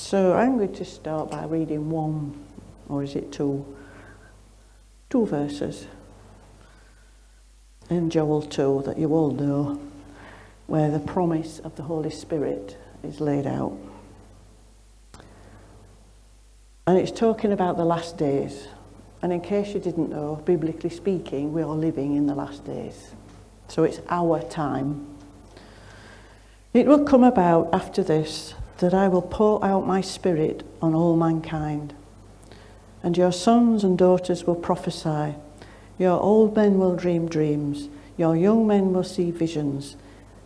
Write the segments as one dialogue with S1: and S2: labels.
S1: So I'm going to start by reading one, or is it two verses in Joel 2 that you all know, where the promise of the Holy Spirit is laid out. And it's talking about the last days. And in case you didn't know, biblically speaking, we are living in the last days. So it's our time. It will come about after this that I will pour out my spirit on all mankind. And your sons and daughters will prophesy. Your old men will dream dreams. Your young men will see visions.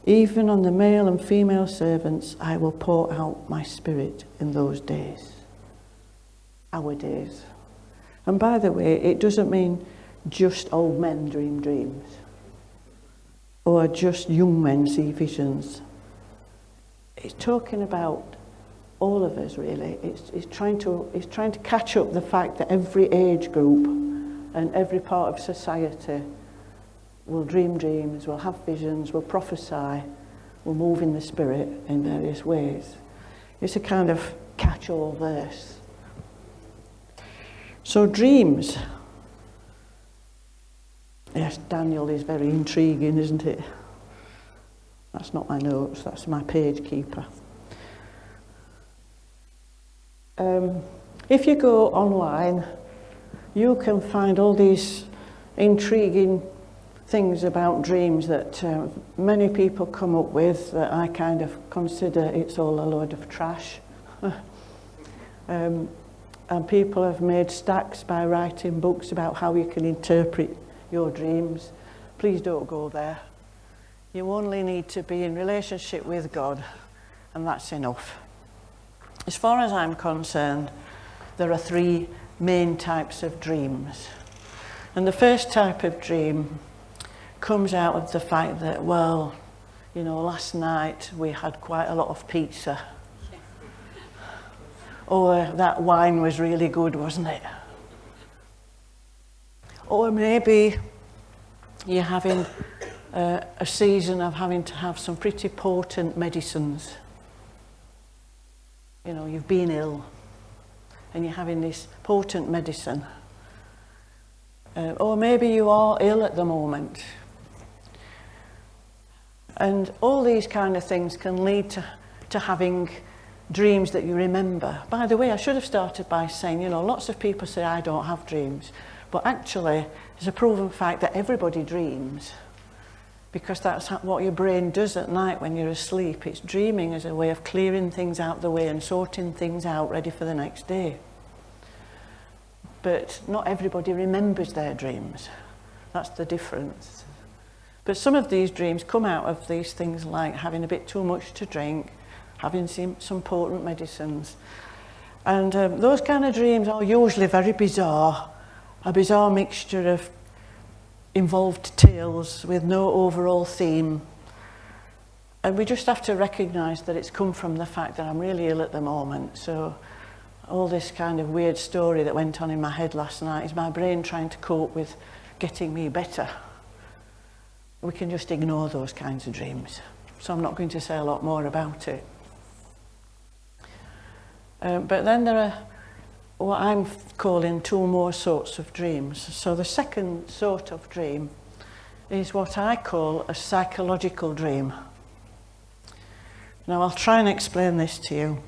S1: Even on the male and female servants, I will pour out my spirit in those days. Our days. And by the way, it doesn't mean just old men dream dreams. Or just young men see visions. It's talking about all of us, really. It's trying to catch up the fact that every age group and every part of society will dream dreams, will have visions, will prophesy, will move in the Spirit in various ways. It's a kind of catch-all verse. So dreams. Yes, Daniel is very intriguing, isn't it? That's not my notes, that's my page keeper. If you go online, you can find all these intriguing things about dreams that many people come up with that I kind of consider it's all a load of trash. And people have made stacks by writing books about how you can interpret your dreams. Please don't go there. You only need to be in relationship with God, and that's enough. As far as I'm concerned, there are three main types of dreams. And the first type of dream comes out of the fact that, well, you know, last night we had quite a lot of pizza. Or that wine was really good, wasn't it? Or maybe you're having a season of having to have some pretty potent medicines. You know, you've been ill and you're having this potent medicine. Or maybe you are ill at the moment. And all these kind of things can lead to having dreams that you remember. By the way, I should have started by saying, you know, lots of people say I don't have dreams. But actually, it's a proven fact that everybody dreams. Because that's what your brain does at night when you're asleep. It's dreaming as a way of clearing things out the way and sorting things out ready for the next day. But not everybody remembers their dreams. That's the difference. But some of these dreams come out of these things like having a bit too much to drink, having some potent medicines. And those kind of dreams are usually very bizarre, a bizarre mixture of involved tales with no overall theme. And we just have to recognise that it's come from the fact that I'm really ill at the moment. So all this kind of weird story that went on in my head last night is my brain trying to cope with getting me better. We can just ignore those kinds of dreams. So I'm not going to say a lot more about it. But then there are what I'm calling two more sorts of dreams. So the second sort of dream is what I call a psychological dream. Now I'll try and explain this to you.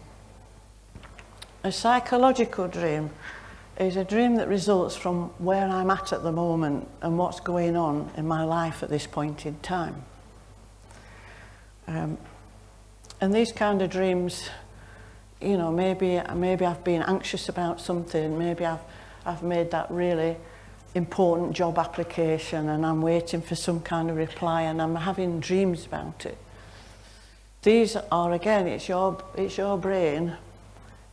S1: A psychological dream is a dream that results from where I'm at the moment and what's going on in my life at this point in time. And these kind of dreams, you know, maybe I've been anxious about something, maybe I've made that really important job application and I'm waiting for some kind of reply and I'm having dreams about it. These are, again, it's your brain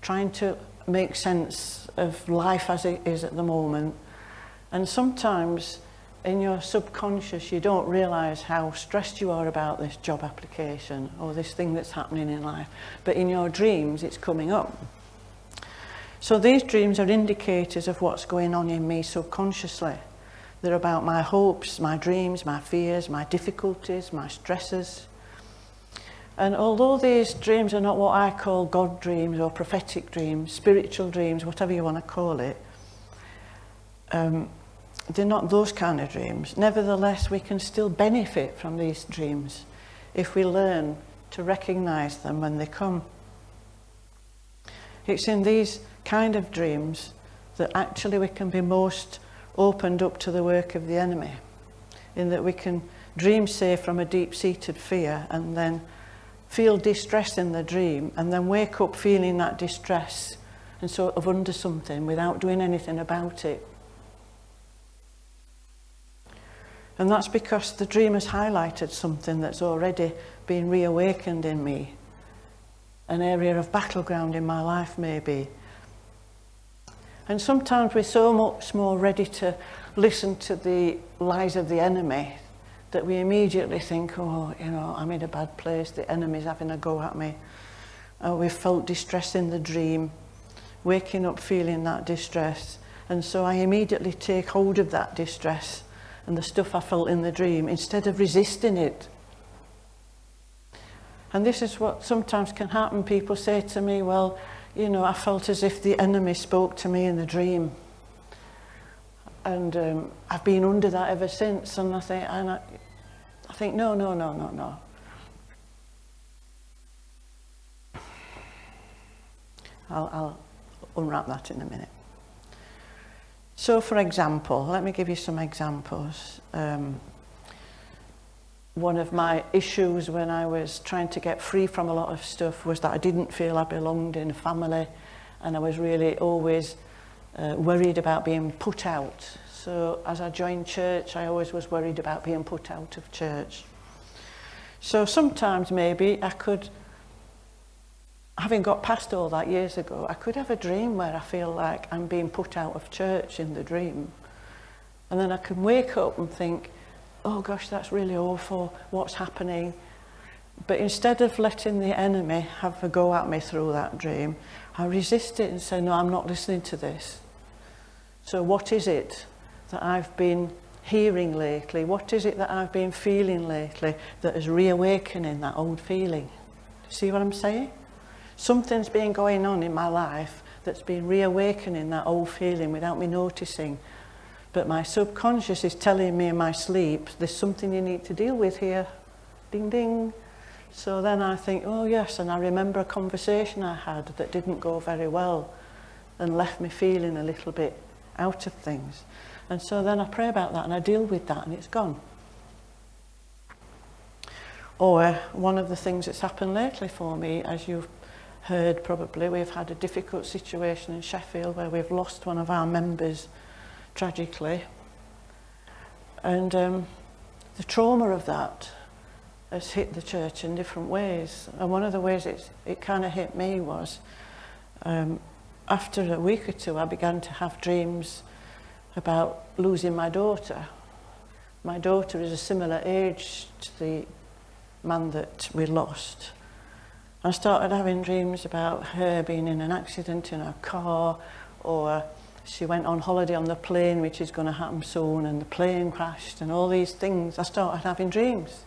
S1: trying to make sense of life as it is at the moment. And sometimes in your subconscious you don't realise how stressed you are about this job application or this thing that's happening in life, but in your dreams it's coming up. So these dreams are indicators of what's going on in me subconsciously. They're about my hopes, my dreams, my fears, my difficulties, my stresses. And although these dreams are not what I call God dreams or prophetic dreams, spiritual dreams, whatever you want to call it, they're not those kind of dreams. Nevertheless, we can still benefit from these dreams if we learn to recognize them when they come. It's in these kind of dreams that actually we can be most opened up to the work of the enemy, in that we can dream, say, from a deep-seated fear and then feel distress in the dream and then wake up feeling that distress and sort of under something without doing anything about it. And that's because the dream has highlighted something that's already been reawakened in me, an area of battleground in my life maybe. And sometimes we're so much more ready to listen to the lies of the enemy that we immediately think, oh, you know, I'm in a bad place, the enemy's having a go at me. We've felt distress in the dream, waking up feeling that distress. And so I immediately take hold of that distress and the stuff I felt in the dream instead of resisting it. And this is what sometimes can happen. People say to me, well, you know, I felt as if the enemy spoke to me in the dream. And I've been under that ever since. And I think, no. I'll unwrap that in a minute. So, for example, let me give you some examples. One of my issues when I was trying to get free from a lot of stuff was that I didn't feel I belonged in a family, and I was really always worried about being put out. So as I joined church, I always was worried about being put out of church. So sometimes maybe I could, having got past all that years ago, I could have a dream where I feel like I'm being put out of church in the dream. And then I can wake up and think, oh gosh, that's really awful, what's happening? But instead of letting the enemy have a go at me through that dream, I resist it and say, no, I'm not listening to this. So what is it that I've been hearing lately? What is it that I've been feeling lately that is reawakening that old feeling? See what I'm saying? Something's been going on in my life that's been reawakening that old feeling without me noticing. But my subconscious is telling me in my sleep, there's something you need to deal with here. Ding, ding. So then I think, oh yes, and I remember a conversation I had that didn't go very well and left me feeling a little bit out of things. And so then I pray about that and I deal with that and it's gone. Or one of the things that's happened lately for me, as you've heard probably, we've had a difficult situation in Sheffield where we've lost one of our members tragically. And the trauma of that has hit the church in different ways. And one of the ways it kind of hit me was after a week or two I began to have dreams about losing my daughter. My daughter is a similar age to the man that we lost. I started having dreams about her being in an accident in her car, or she went on holiday on the plane, which is going to happen soon, and the plane crashed, and all these things. I started having dreams.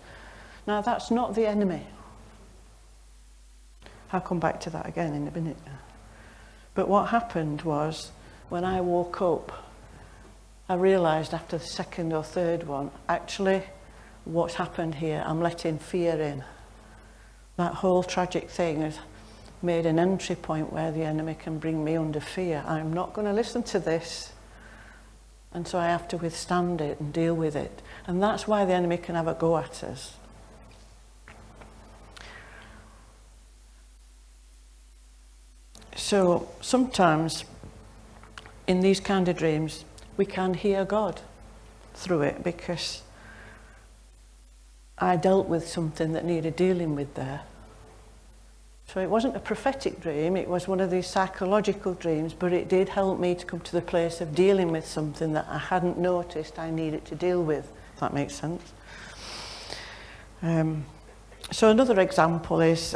S1: Now that's not the enemy. I'll come back to that again in a minute. But what happened was, when I woke up, I realised after the second or third one, actually, what's happened here, I'm letting fear in. That whole tragic thing has made an entry point where the enemy can bring me under fear. I'm not going to listen to this. And so I have to withstand it and deal with it. And that's why the enemy can have a go at us. So sometimes in these kind of dreams, we can hear God through it, because I dealt with something that needed dealing with there. So it wasn't a prophetic dream, it was one of these psychological dreams, but it did help me to come to the place of dealing with something that I hadn't noticed I needed to deal with, if that makes sense. So another example is,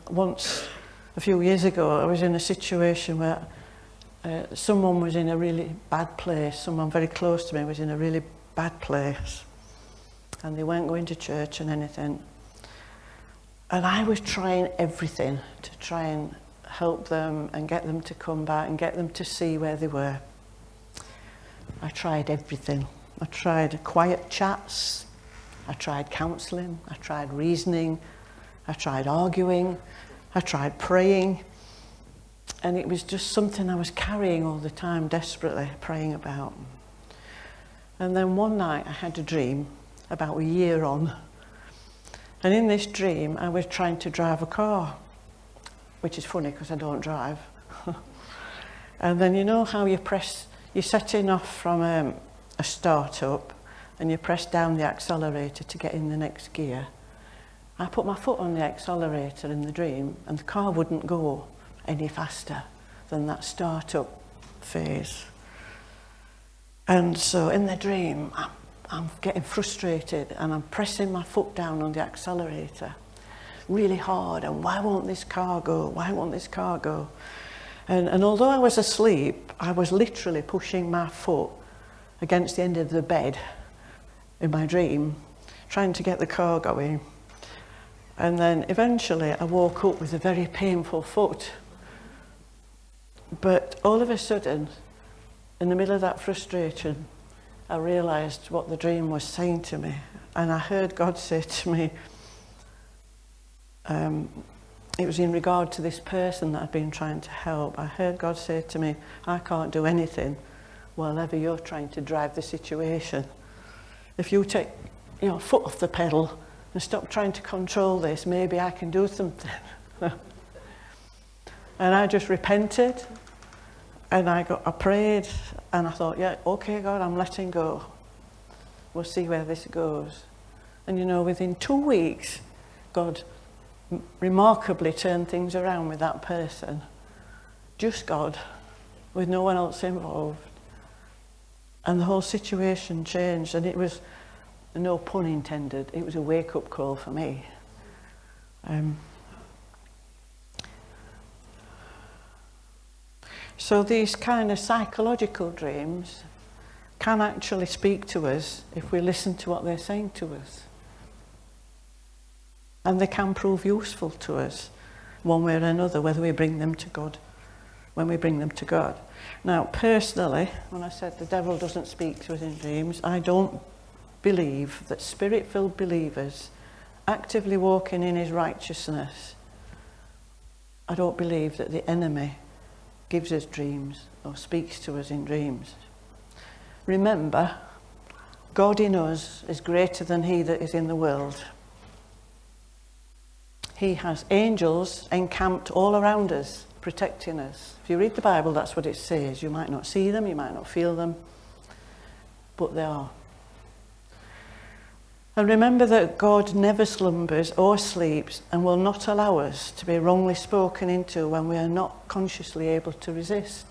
S1: once, a few years ago, I was in a situation where someone was in a really bad place, someone very close to me was in a really bad place, and they weren't going to church and anything. And I was trying everything to try and help them and get them to come back and get them to see where they were. I tried everything. I tried quiet chats, I tried counselling, I tried reasoning, I tried arguing, I tried praying. And it was just something I was carrying all the time, desperately praying about. And then one night I had a dream, about a year on. And in this dream, I was trying to drive a car, which is funny because I don't drive. And then you know how you're setting off from a start-up and you press down the accelerator to get in the next gear. I put my foot on the accelerator in the dream and the car wouldn't go any faster than that start-up phase. And so in the dream, I'm getting frustrated and I'm pressing my foot down on the accelerator really hard, and why won't this car go? Why won't this car go? And although I was asleep, I was literally pushing my foot against the end of the bed in my dream, trying to get the car going. And then eventually I woke up with a very painful foot. But all of a sudden, in the middle of that frustration, I realised what the dream was saying to me. And I heard God say to me, it was in regard to this person that I'd been trying to help. I heard God say to me, I can't do anything while ever you're trying to drive the situation. If you take your foot off the pedal and stop trying to control this, maybe I can do something. And I just repented, and I prayed, and I thought, yeah, okay, God, I'm letting go. We'll see where this goes. And you know, within 2 weeks, God remarkably turned things around with that person. Just God, with no one else involved. And the whole situation changed, and it was, no pun intended, it was a wake-up call for me. So these kind of psychological dreams can actually speak to us if we listen to what they're saying to us. And they can prove useful to us one way or another, whether we bring them to God, when we bring them to God. Now, personally, when I said the devil doesn't speak to us in dreams, I don't believe that spirit-filled believers actively walking in his righteousness, I don't believe that the enemy gives us dreams or speaks to us in dreams. Remember, God in us is greater than he that is in the world. He has angels encamped all around us, protecting us. If you read the Bible, that's what it says. You might not see them, you might not feel them, but they are. And remember that God never slumbers or sleeps and will not allow us to be wrongly spoken into when we are not consciously able to resist.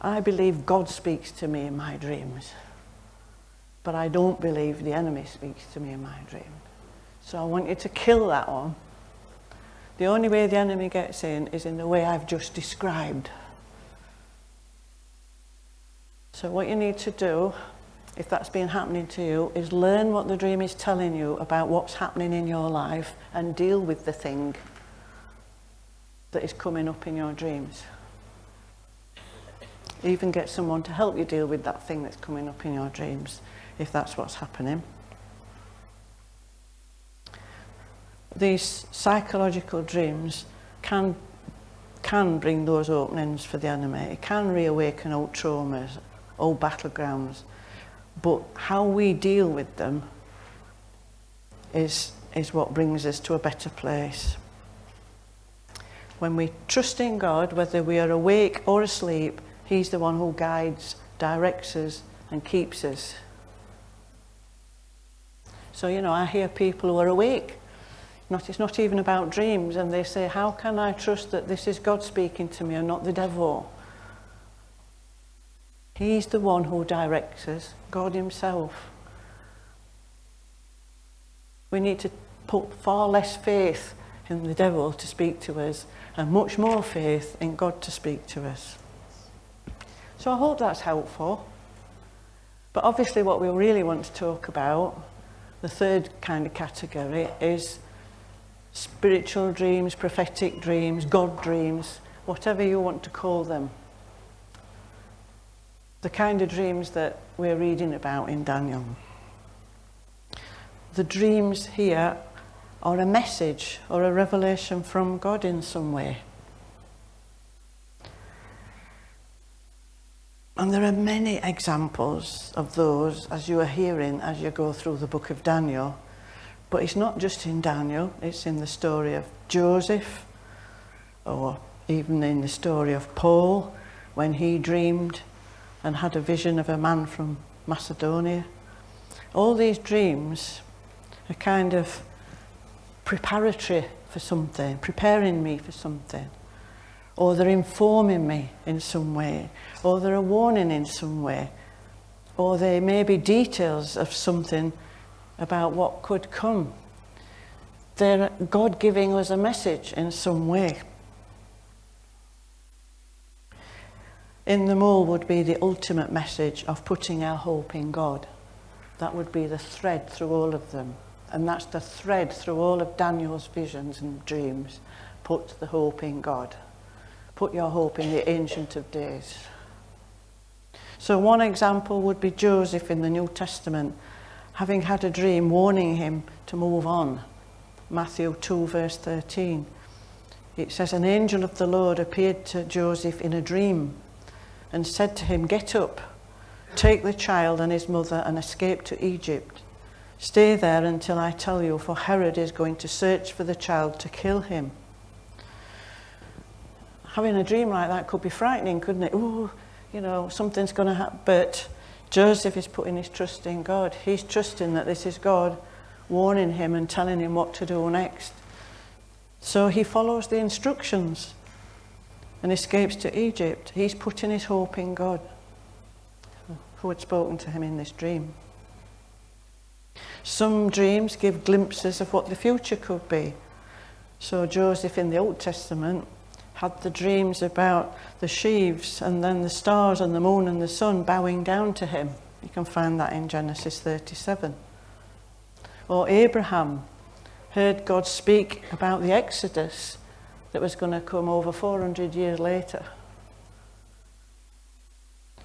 S1: I believe God speaks to me in my dreams, but I don't believe the enemy speaks to me in my dreams. So I want you to kill that one. The only way the enemy gets in is in the way I've just described. So what you need to do, if that's been happening to you, is learn what the dream is telling you about what's happening in your life and deal with the thing that is coming up in your dreams. Even get someone to help you deal with that thing that's coming up in your dreams, if that's what's happening. These psychological dreams can bring those openings for the enemy. It can reawaken old traumas, old battlegrounds. But how we deal with them is what brings us to a better place. When we trust in God, whether we are awake or asleep, he's the one who guides, directs us and keeps us. So, you know, I hear people who are awake. It's not even about dreams, and they say, how can I trust that this is God speaking to me and not the devil? He's the one who directs us, God himself. We need to put far less faith in the devil to speak to us and much more faith in God to speak to us. So I hope that's helpful. But obviously what we really want to talk about The third kind of category is spiritual dreams, prophetic dreams, God dreams, whatever you want to call them. The kind of dreams that we're reading about in Daniel. The dreams here are a message or a revelation from God in some way. And there are many examples of those as you are hearing as you go through the book of Daniel. But it's not just in Daniel, it's in the story of Joseph, or even in the story of Paul, when he dreamed and had a vision of a man from Macedonia. All these dreams are kind of preparatory for something, preparing me for something. Or they're informing me in some way, or they're a warning in some way, or they may be details of something about what could come. They're God giving us a message in some way. In them all would be the ultimate message of putting our hope in God. That would be the thread through all of them. And that's the thread through all of Daniel's visions and dreams. Put the hope in God. Put your hope in the Ancient of Days. So one example would be Joseph in the New Testament, having had a dream warning him to move on. Matthew 2 verse 13. It says, an angel of the Lord appeared to Joseph in a dream and said to him, get up, take the child and his mother and escape to Egypt. Stay there until I tell you, for Herod is going to search for the child to kill him. Having a dream like that could be frightening, couldn't it? Oh, you know, something's going to happen. But Joseph is putting his trust in God. He's trusting that this is God warning him and telling him what to do next. So he follows the instructions and escapes to Egypt. He's putting his hope in God, who had spoken to him in this dream. Some dreams give glimpses of what the future could be. So Joseph in the Old Testament had the dreams about the sheaves and then the stars and the moon and the sun bowing down to him. You can find that in Genesis 37. Or Abraham heard God speak about the Exodus that was going to come over 400 years later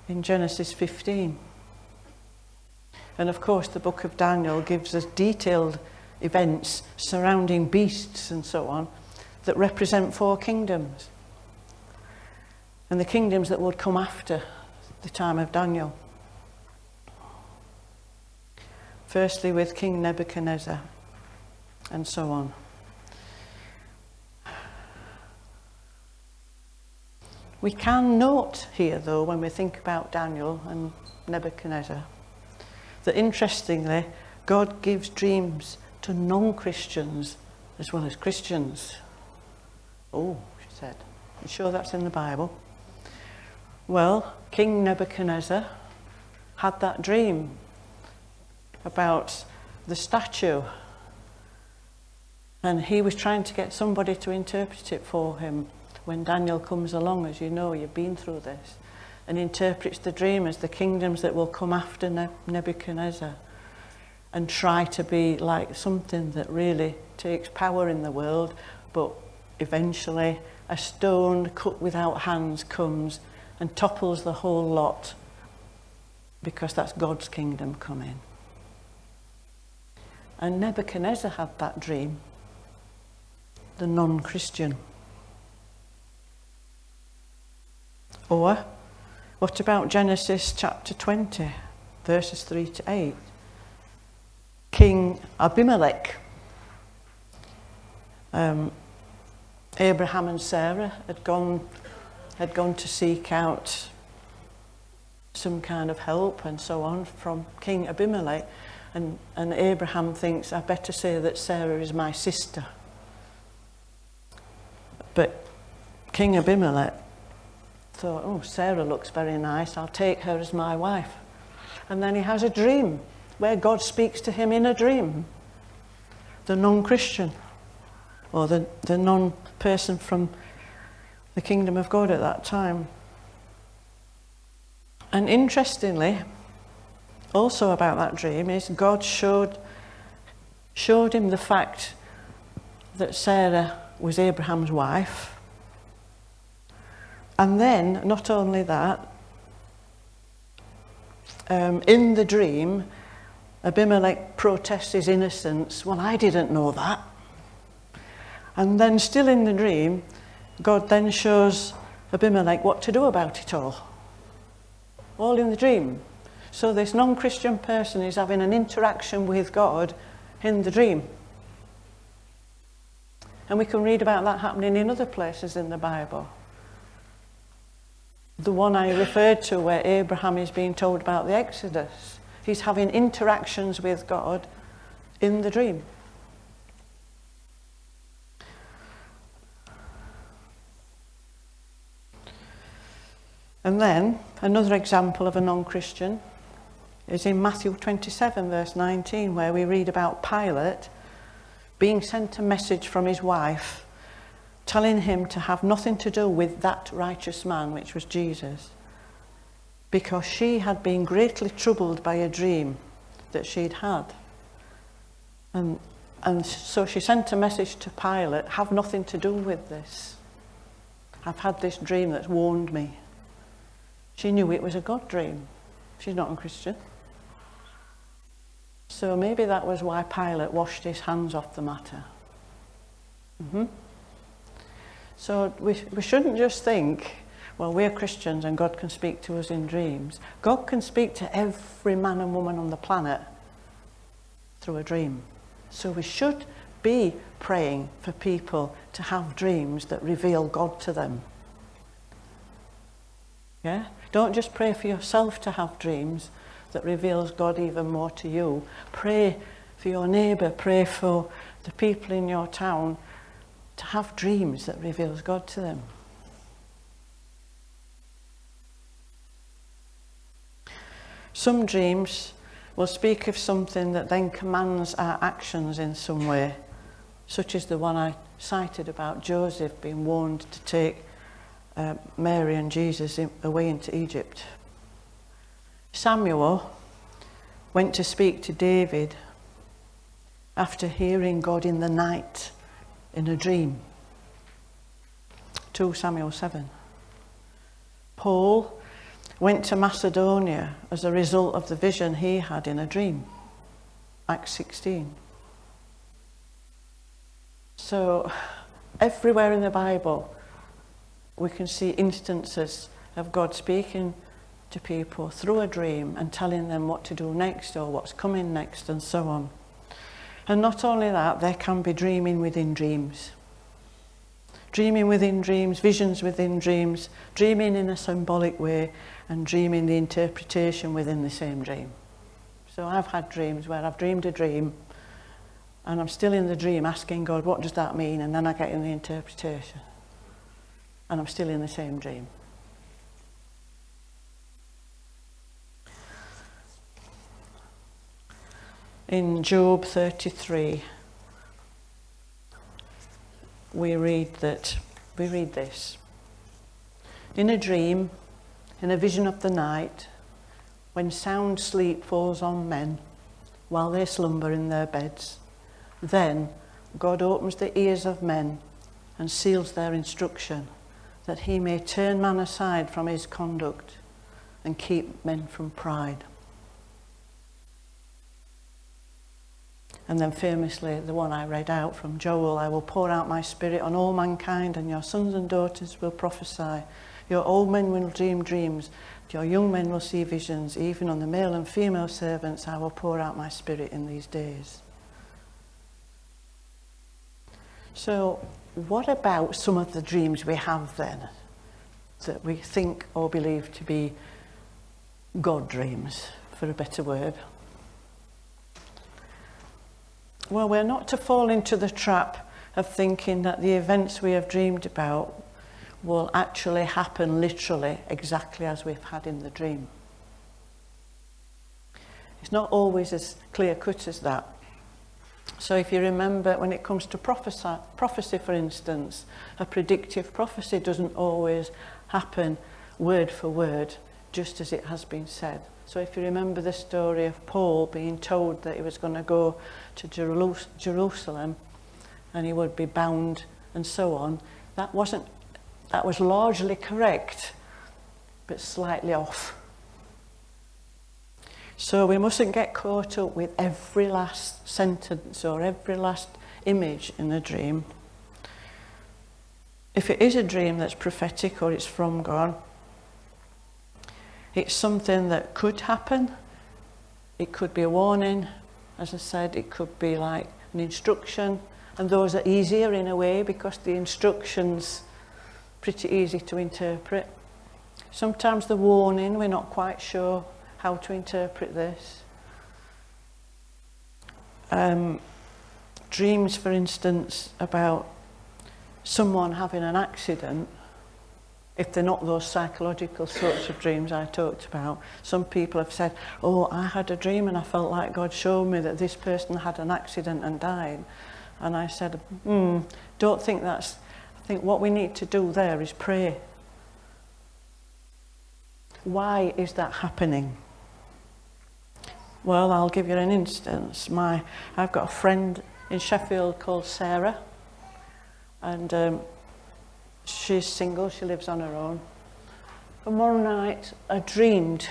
S1: in Genesis 15. And of course the book of Daniel gives us detailed events surrounding beasts and so on that represent 4 kingdoms, and the kingdoms that would come after the time of Daniel. Firstly with King Nebuchadnezzar and so on. We can note here though, when we think about Daniel and Nebuchadnezzar, that interestingly God gives dreams to non-Christians as well as Christians. Oh, she said, you sure that's in the Bible? Well, King Nebuchadnezzar had that dream about the statue, and he was trying to get somebody to interpret it for him. When Daniel comes along, as you know, you've been through this, and interprets the dream as the kingdoms that will come after Nebuchadnezzar, and try to be like something that really takes power in the world, but eventually a stone cut without hands comes and topples the whole lot, because that's God's kingdom coming. And Nebuchadnezzar had that dream, the non-Christian. Or what about Genesis chapter 20, verses 3 to 8? King Abimelech, Abraham and Sarah had gone to seek out some kind of help and so on from King Abimelech, and Abraham thinks, I better say that Sarah is my sister. But King Abimelech thought, oh, Sarah looks very nice, I'll take her as my wife. And then he has a dream where God speaks to him in a dream, the non-Christian, or the non-person from the kingdom of God at that time. And interestingly, also about that dream, is God showed showed him the fact that Sarah was Abraham's wife. And then, not only that, in the dream, Abimelech protests his innocence. Well, I didn't know that. And then, still in the dream, God then shows Abimelech what to do about it all in the dream. So this non-Christian person is having an interaction with God in the dream. And we can read about that happening in other places in the Bible. The one I referred to where Abraham is being told about the Exodus, he's having interactions with God in the dream. And then another example of a non-Christian is in Matthew 27 verse 19, where we read about Pilate being sent a message from his wife telling him to have nothing to do with that righteous man, which was Jesus, because she had been greatly troubled by a dream that she'd had. And so she sent a message to Pilate, have nothing to do with this. I've had this dream that's warned me. She knew it was a God dream. She's not a Christian. So maybe that was why Pilate washed his hands off the matter. So we shouldn't just think, well, we're Christians and God can speak to us in dreams. God can speak to every man and woman on the planet through a dream. So we should be praying for people to have dreams that reveal God to them. Yeah? Don't just pray for yourself to have dreams that reveals God even more to you. Pray for your neighbour, pray for the people in your town to have dreams that reveals God to them. Some dreams will speak of something that then commands our actions in some way, such as the one I cited about Joseph being warned to take Mary and Jesus away into Egypt. Samuel went to speak to David after hearing God in the night in a dream. 2 Samuel 7. Paul went to Macedonia as a result of the vision he had in a dream. Acts 16. So everywhere in the Bible we can see instances of God speaking to people through a dream and telling them what to do next or what's coming next and so on. And not only that, there can be dreaming within dreams. Dreaming within dreams, visions within dreams, dreaming in a symbolic way and dreaming the interpretation within the same dream. So I've had dreams where I've dreamed a dream and I'm still in the dream asking God, what does that mean? And then I get in the interpretation. And I'm still in the same dream. In Job 33, we read this. In a dream, in a vision of the night, when sound sleep falls on men while they slumber in their beds, then God opens the ears of men and seals their instruction, that he may turn man aside from his conduct and keep men from pride. And then famously, the one I read out from Joel, I will pour out my spirit on all mankind, and your sons and daughters will prophesy. Your old men will dream dreams, your young men will see visions. Even on the male and female servants I will pour out my spirit in these days. So what about some of the dreams we have then that we think or believe to be God dreams, for a better word? Well, we're not to fall into the trap of thinking that the events we have dreamed about will actually happen literally exactly as we've had in the dream. It's not always as clear cut as that. So if you remember, when it comes to prophecy, for instance, a predictive prophecy doesn't always happen word for word, just as it has been said. So if you remember the story of Paul being told that he was going to go to Jerusalem and he would be bound and so on, that was largely correct, but slightly off. So we mustn't get caught up with every last sentence or every last image in the dream. If it is a dream that's prophetic or it's from God, it's something that could happen. It could be a warning, as I said, it could be like an instruction, and those are easier in a way because the instruction's pretty easy to interpret. Sometimes the warning, we're not quite sure how to interpret this. Dreams, for instance, about someone having an accident, if they're not those psychological sorts of dreams I talked about. Some people have said, oh, I had a dream and I felt like God showed me that this person had an accident and died. And I said, don't think that's... I think what we need to do there is pray. Why is that happening? Well, I'll give you an instance. I've got a friend in Sheffield called Sarah, and she's single, she lives on her own. And one night I dreamed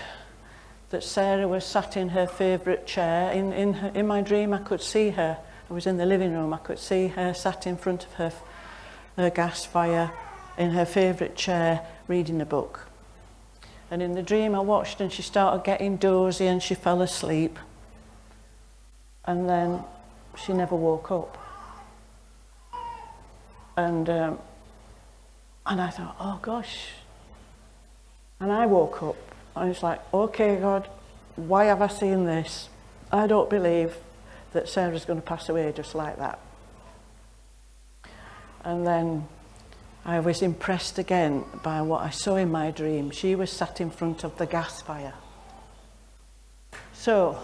S1: that Sarah was sat in her favourite chair. In my dream I could see her. I was in the living room, I could see her sat in front of her gas fire in her favourite chair reading a book. And in the dream I watched and she started getting dozy and she fell asleep. And then she never woke up. And I thought, oh gosh. And I woke up and it's like, okay God, why have I seen this? I don't believe that Sarah's going to pass away just like that. And then I was impressed again by what I saw in my dream. She was sat in front of the gas fire. So,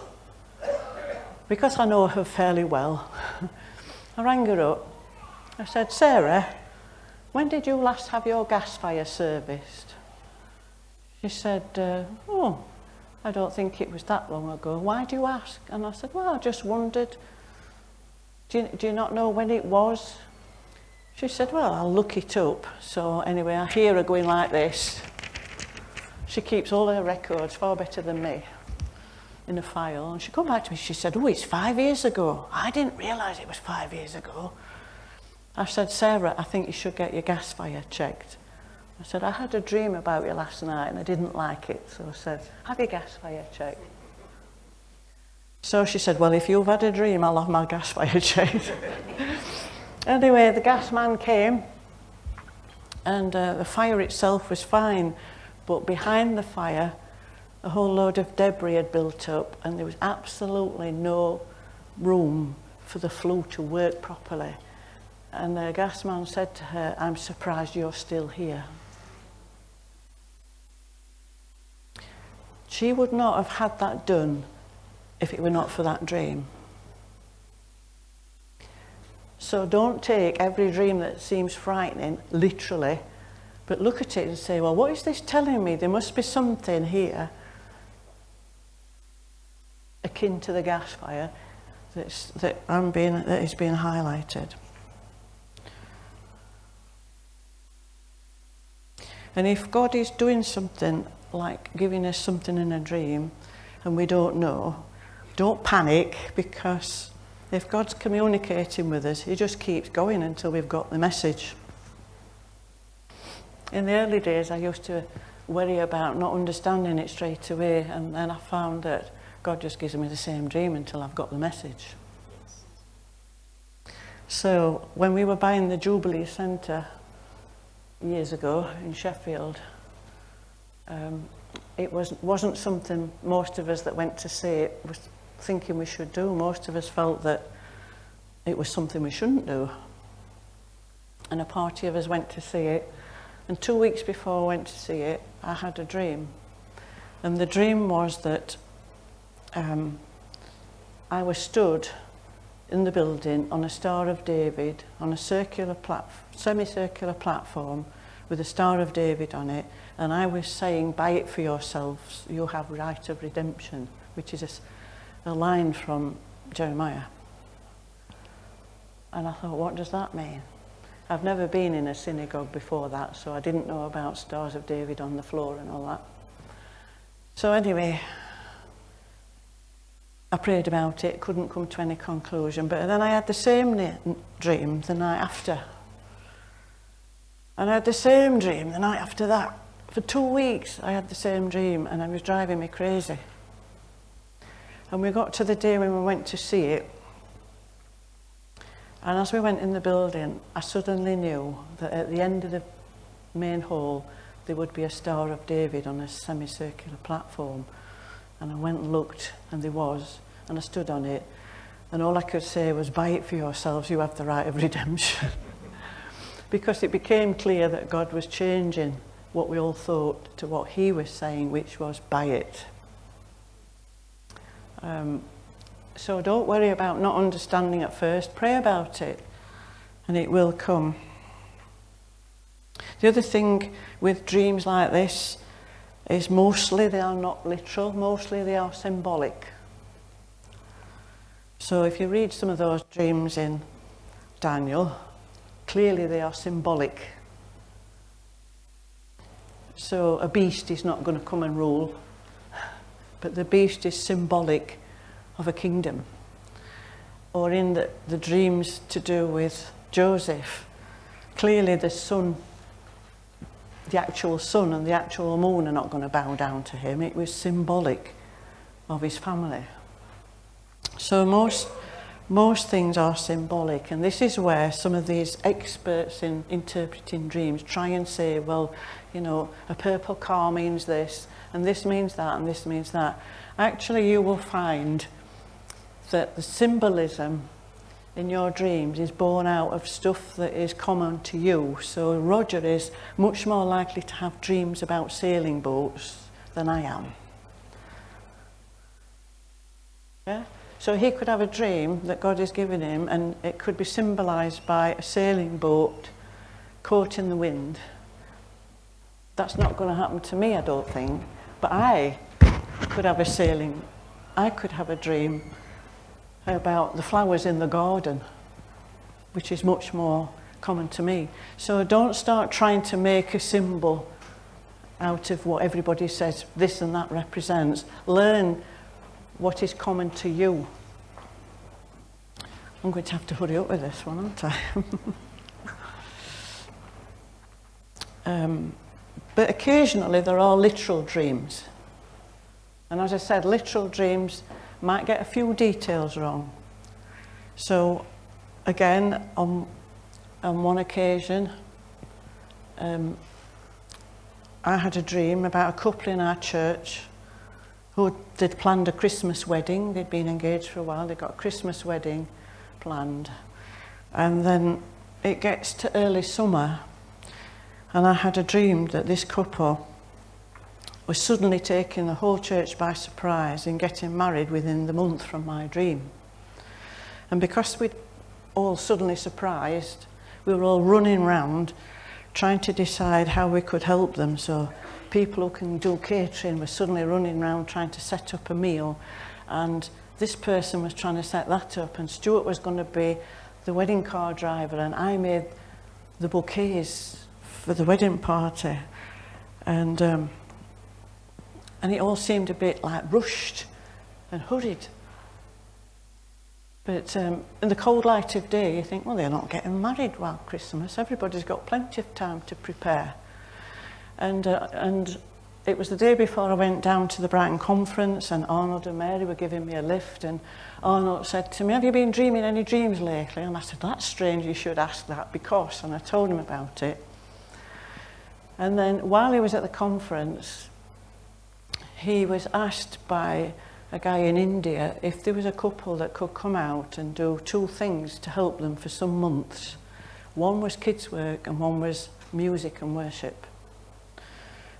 S1: because I know her fairly well, I rang her up. I said, Sarah, when did you last have your gas fire serviced? She said, oh, I don't think it was that long ago. Why do you ask? And I said, well, I just wondered. Do you not know when it was? She said, well, I'll look it up. So anyway, I hear her going like this. She keeps all her records, far better than me, in a file. And she come back to me, she said, oh, it's 5 years ago. I didn't realise it was 5 years ago. I said, Sarah, I think you should get your gas fire checked. I said, I had a dream about you last night and I didn't like it. So I said, have your gas fire checked. So she said, well, if you've had a dream, I'll have my gas fire checked. Anyway, the gas man came and the fire itself was fine, but behind the fire a whole load of debris had built up and there was absolutely no room for the flue to work properly. And the gas man said to her, I'm surprised you're still here. She would not have had that done if it were not for that dream. So don't take every dream that seems frightening literally, but look at it and say, well, what is this telling me? There must be something here akin to the gas fire that is being highlighted. And if God is doing something like giving us something in a dream and we don't know, don't panic, because if God's communicating with us, he just keeps going until we've got the message. In the early days, I used to worry about not understanding it straight away, and then I found that God just gives me the same dream until I've got the message. So when we were buying the Jubilee Centre years ago in Sheffield, it wasn't something most of us that went to see it was thinking we should do. Most of us felt that it was something we shouldn't do. And a party of us went to see it, and 2 weeks before I went to see it, I had a dream. And the dream was that I was stood in the building on a Star of David on a semicircular platform with the Star of David on it, and I was saying, buy it for yourselves, you have right of redemption, which is a line from Jeremiah. And I thought, what does that mean? I've never been in a synagogue before that, so I didn't know about Stars of David on the floor and all that. So anyway, I prayed about it, couldn't come to any conclusion, but then I had the same dream the night after. And I had the same dream the night after that. For 2 weeks I had the same dream, and it was driving me crazy. And we got to the day when we went to see it, and as we went in the building, I suddenly knew that at the end of the main hall there would be a Star of David on a semicircular platform. And I went and looked, and there was, and I stood on it, and all I could say was, buy it for yourselves, you have the right of redemption. Because it became clear that God was changing what we all thought to what he was saying, which was, buy it. So don't worry about not understanding at first, pray about it, and it will come. The other thing with dreams like this is mostly they are not literal, mostly they are symbolic. So if you read some of those dreams in Daniel, clearly they are symbolic. So a beast is not going to come and rule, but the beast is symbolic of a kingdom. Or in the dreams to do with Joseph, clearly the sun, the actual sun and the actual moon are not going to bow down to him. It was symbolic of his family. So most things are symbolic, and this is where some of these experts in interpreting dreams try and say, well, you know, a purple car means this, and this means that, and this means that. Actually, you will find that the symbolism in your dreams is born out of stuff that is common to you. So Roger is much more likely to have dreams about sailing boats than I am. Yeah? So he could have a dream that God has given him, and it could be symbolised by a sailing boat caught in the wind. That's not going to happen to me, I don't think. But I could have a dream about the flowers in the garden, which is much more common to me. So don't start trying to make a symbol out of what everybody says this and that represents. Learn what is common to you. I'm going to have to hurry up with this one, aren't I? But occasionally there are literal dreams. And as I said, literal dreams might get a few details wrong. So again, on one occasion, I had a dream about a couple in our church they'd planned a Christmas wedding. They'd been engaged for a while. They got a Christmas wedding planned. And then it gets to early summer, and I had a dream that this couple was suddenly taking the whole church by surprise and getting married within the month from my dream. And because we'd all suddenly surprised, we were all running round trying to decide how we could help them. So people who can do catering were suddenly running around trying to set up a meal, and this person was trying to set that up, and Stuart was going to be the wedding car driver, and I made the bouquets for the wedding party, and it all seemed a bit like rushed and hurried. But in the cold light of day, you think, well, they're not getting married while Christmas. Everybody's got plenty of time to prepare. And it was the day before I went down to the Brighton conference, and Arnold and Mary were giving me a lift, and Arnold said to me, have you been dreaming any dreams lately? And I said, that's strange, you should ask that, because, and I told him about it. And then while he was at the conference, he was asked by a guy in India if there was a couple that could come out and do two things to help them for some months. One was kids' work and one was music and worship.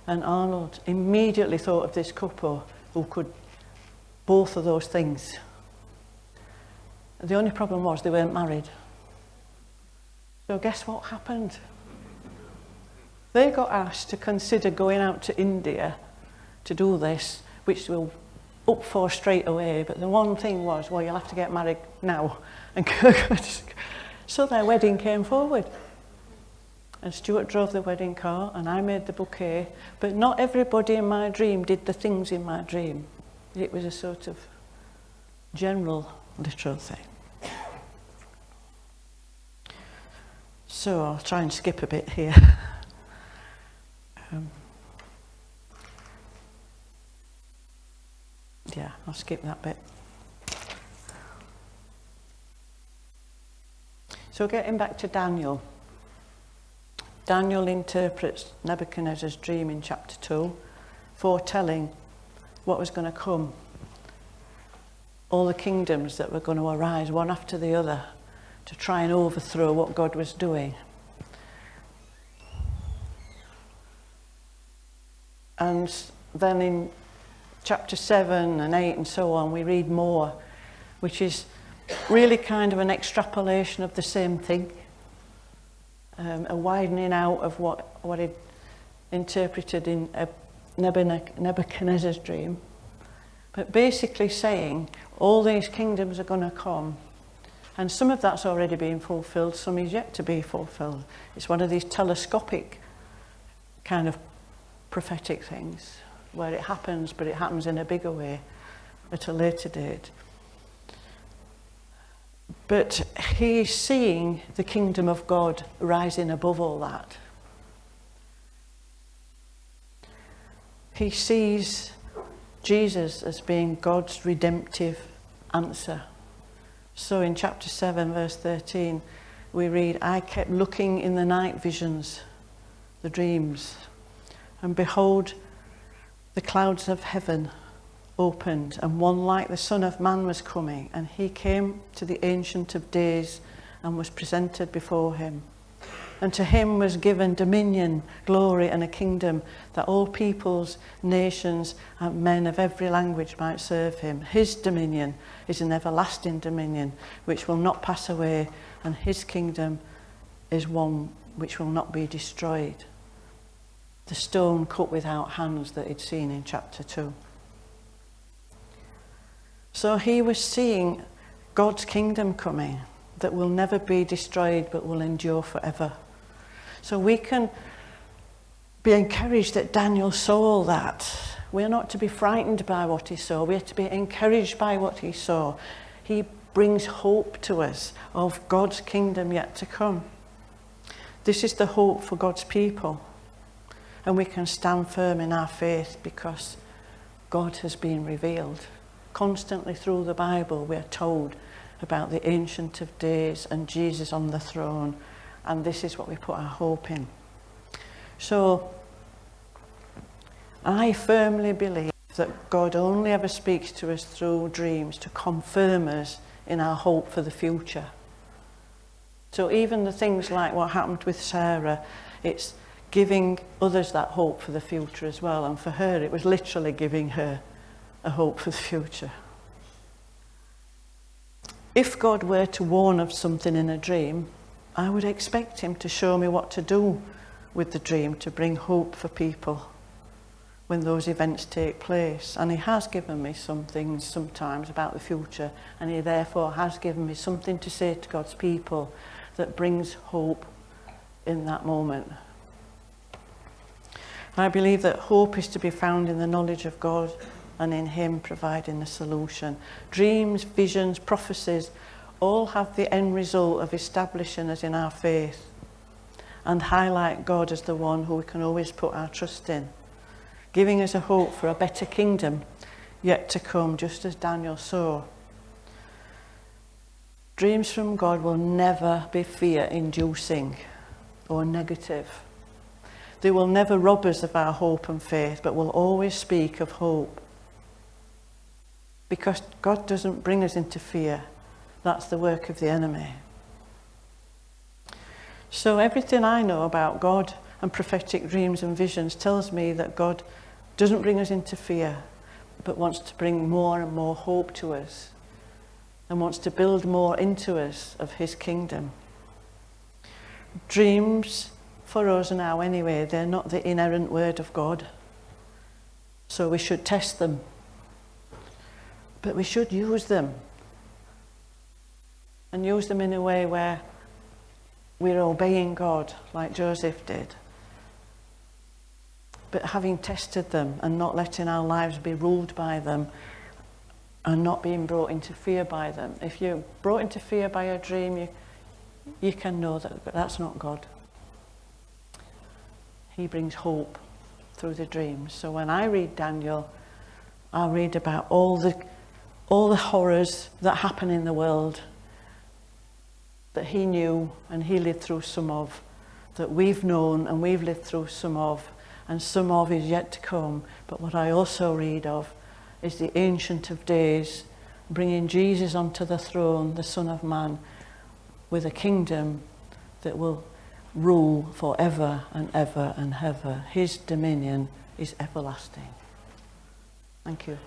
S1: And Arnold immediately thought of this couple who could both of those things. The only problem was they weren't married. So guess what happened? They got asked to consider going out to India to do this, which we'll up for straight away, but the one thing was, well, you'll have to get married now. And so their wedding came forward. And Stuart drove the wedding car and I made the bouquet, but not everybody in my dream did the things in my dream. It was a sort of general, literal thing. So I'll try and skip a bit here. Yeah, I'll skip that bit. So getting back to Daniel. Daniel interprets Nebuchadnezzar's dream in chapter 2, foretelling what was going to come. All the kingdoms that were going to arise one after the other to try and overthrow what God was doing. And then in chapter 7 and 8 and so on, we read more, which is really kind of an extrapolation of the same thing, a widening out of what it interpreted in Nebuchadnezzar's dream, but basically saying all these kingdoms are going to come, and some of that's already been fulfilled, some is yet to be fulfilled. It's one of these telescopic kind of prophetic things where it happens, but it happens in a bigger way at a later date. But he's seeing the kingdom of God rising above all that. He sees Jesus as being God's redemptive answer. So in chapter 7, verse 13, we read, I kept looking in the night visions, the dreams, and behold, the clouds of heaven opened, and one like the Son of Man was coming, and he came to the Ancient of Days and was presented before him. And to him was given dominion, glory, and a kingdom, that all peoples, nations, and men of every language might serve him. His dominion is an everlasting dominion which will not pass away, and his kingdom is one which will not be destroyed. The stone cut without hands that he'd seen in chapter 2. So he was seeing God's kingdom coming that will never be destroyed but will endure forever. So we can be encouraged that Daniel saw all that. We're not to be frightened by what he saw. We're to be encouraged by what he saw. He brings hope to us of God's kingdom yet to come. This is the hope for God's people. And we can stand firm in our faith because God has been revealed. Constantly through the Bible we're told about the Ancient of Days and Jesus on the throne, and this is what we put our hope in. So I firmly believe that God only ever speaks to us through dreams to confirm us in our hope for the future. So even the things like what happened with Sarah, it's giving others that hope for the future as well, and for her it was literally giving her a hope for the future. If God were to warn of something in a dream, I would expect him to show me what to do with the dream to bring hope for people when those events take place. And he has given me some things sometimes about the future, and he therefore has given me something to say to God's people that brings hope in that moment. I believe that hope is to be found in the knowledge of God and in him providing the solution. Dreams, visions, prophecies all have the end result of establishing us in our faith and highlight God as the one who we can always put our trust in, giving us a hope for a better kingdom yet to come, just as Daniel saw. Dreams from God will never be fear-inducing or negative. They will never rob us of our hope and faith, but will always speak of hope. Because God doesn't bring us into fear. That's the work of the enemy. So everything I know about God and prophetic dreams and visions tells me that God doesn't bring us into fear, but wants to bring more and more hope to us and wants to build more into us of his kingdom. Dreams for us now anyway. They're not the inerrant word of God. So we should test them. But we should use them. And use them in a way where we're obeying God, like Joseph did. But having tested them and not letting our lives be ruled by them and not being brought into fear by them. If you're brought into fear by a dream, you can know that that's not God. He brings hope through the dreams. So when I read Daniel, I read about all the horrors that happen in the world that he knew and he lived through some of, that we've known and we've lived through some of, and some of is yet to come. But what I also read of is the Ancient of Days bringing Jesus onto the throne, the Son of Man, with a kingdom that will rule forever and ever and ever. His dominion is everlasting. Thank you.